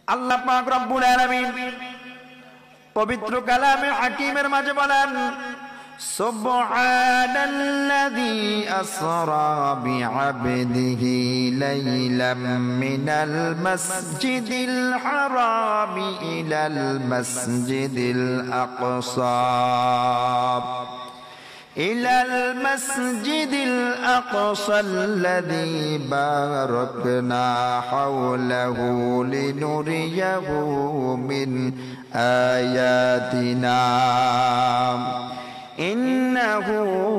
আল্লাহ পাক রব্বুল আলামিন পবিত্র কালামে হাকিমের মাঝে বলেন সুবহানাল্লাযী আসরা বিআবদিহি লাইলাম মিনাল মাসজিদিল হারামি ইলাল মাসজিদিল আকসা إلى المسجد الأقصى الذي باركنا حوله لنريه من آياتنا إنه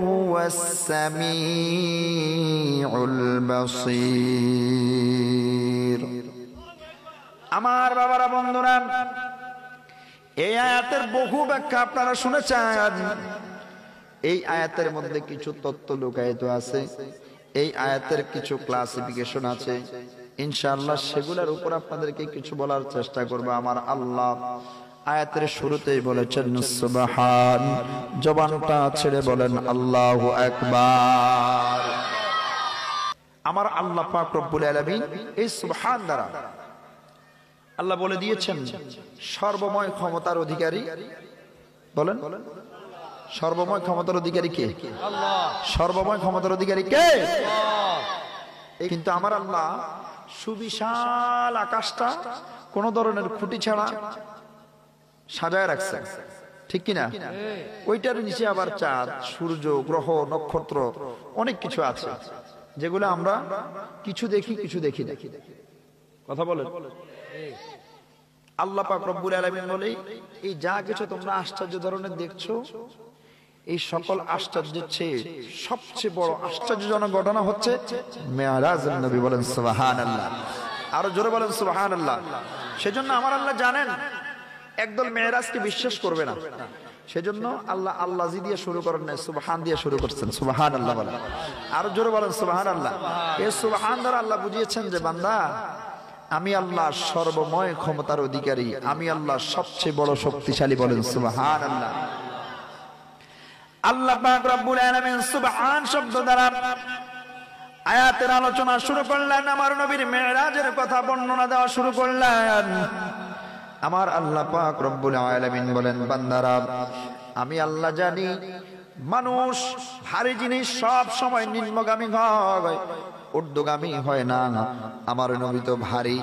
هو السميع البصير আমার বাবারা বন্ধুরা এই আয়াতের বহু ব্যাখ্যা আপনারা শুনেছেন এই আয়াতের মধ্যে কিছু তত্ত্ব লুকায়িত আছে এই আয়াতের কিছু ক্লাসিফিকেশন আছে ইনশাআল্লাহ সেগুলোর উপর আপনাদেরকে কিছু বলার চেষ্টা করব আমার আল্লাহ আয়াতের শুরুতেই বলেছেন সুবহান জবানটা ছেড়ে বলেন আল্লাহু আকবার আমার আল্লাহ পাক রব্বুল আলামিন এই সুবহান দ্বারা আল্লাহ বলে দিয়েছেন সর্বময় ক্ষমতার অধিকারী বলেন সর্বময় ক্ষমতার অধিকারী কে আল্লাহ সর্বময় ক্ষমতার অধিকারী কে আল্লাহ কিন্তু আমার আল্লাহ সুবিশাল আকাশটা কোন ধরনের খুঁটি ছাড়া সাজায় রাখছেন ঠিক কি না ওইটার নিচে আবার চাঁদ সূর্য গ্রহ নক্ষত্র অনেক কিছু আছে যেগুলো আমরা কিছু দেখি কিছু দেখি না কথা বলেন আল্লাহ পাক রব্বুল আলামিন বলে এই যা কিছু তোমরা আশ্চর্য ধরনের দেখছো এই সকল আশ্চর্যের চেয়ে সবচেয়ে বড় আশ্চর্যজনক ঘটনা হচ্ছে মেরাজের নবী বলেন সুবহানাল্লাহ আরো জোরে বলেন সুবহানাল্লাহ সেজন্য আমার আল্লাহ জানেন একদল মেরাজকে বিশ্বাস করবে না সেজন্য আল্লাহ আল্লাজি দিয়ে শুরু করেন না সুবহান দিয়ে শুরু করছেন সুবহানাল্লাহ বলেন আরো জোরে বলেন সুবহানাল্লাহ এই সুবহান দ্বারা আল্লাহ বুঝিয়েছেন যে বান্দা আমি আল্লাহ সর্বময় ক্ষমতার অধিকারী আমি আল্লাহ সবচেয়ে বড় শক্তিশালী বলেন সুবহানাল্লাহ আল্লাহ পাক রব্বুল আলামিন সুবহান শব্দ দ্বারা আয়াতের আলোচনা শুরু করলেন আমার নবীর মেরাজের কথা বর্ণনা দেওয়া শুরু করলেন আমার আল্লাহ পাক রব্বুল আলামিন বলেন বান্দারা আমি আল্লাহ জানি মানুষ ভারী জিনিস সব সময় নিম্নগামী হয় ঊর্ধ্বগামী হয় না আমার নবী তো ভারী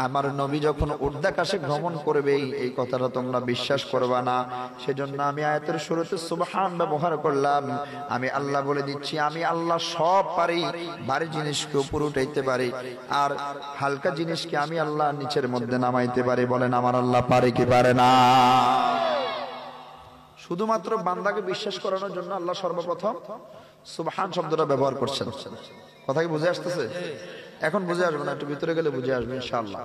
আমার নবী যখন ঊর্ধ্বাকাশে ভ্রমণ করবে এই কথাটা তোমরা বিশ্বাস করবা না সেজন্য আমি আয়াতের শুরুতে সুবহান ব্যবহার করলাম আমি আল্লাহ বলে দিচ্ছি আমি আল্লাহ সব পারি ভারী জিনিসকে উপরে উঠাইতে পারি আর হালকা জিনিসকে আমি আল্লাহ নিচের মধ্যে নামাইতে পারি বলেন আমার আল্লাহ পারে কি পারে না শুধুমাত্র বান্দাকে বিশ্বাস করানোর জন্য আল্লাহ সর্বপ্রথম সুবহান শব্দটা ব্যবহার করছেন কথা কি বুঝে আসতেছে এখন বুঝে আসবে না একটু ভিতরে গেলে বুঝে আসবে ইনশাআল্লাহ